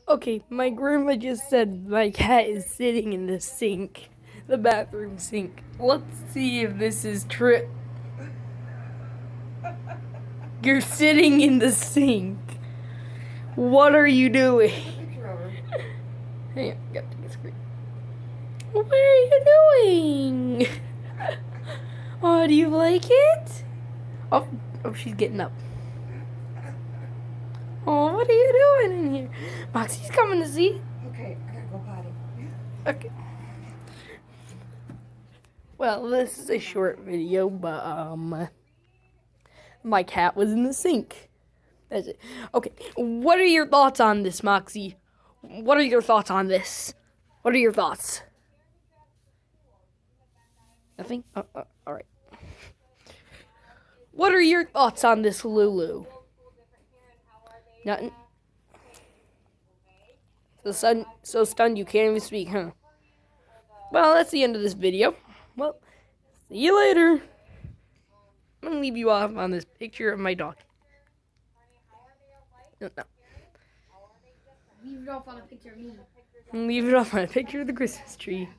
Okay, my grandma just said my cat is sitting in the sink, the bathroom sink. Let's see if this is true. You're sitting in the sink. What are you doing? Hang on, got to the screen. What are you doing? Oh, do you like it? Oh, she's getting up. Oh, what are you doing in here? Moxie's coming to see. Okay, I gotta go potty. Okay. Well, this is a short video, but my cat was in the sink. That's it. Okay, what are your thoughts on this, Moxie? What are your thoughts on this? What are your thoughts? Nothing? All right. What are your thoughts on this, Lulu? Nothing. So stunned you can't even speak, huh? Well, that's the end of this video. Well, see you later. I'm gonna leave you off on this picture of my dog. No. Leave it off on a picture of me. Leave it off on a picture of the Christmas tree.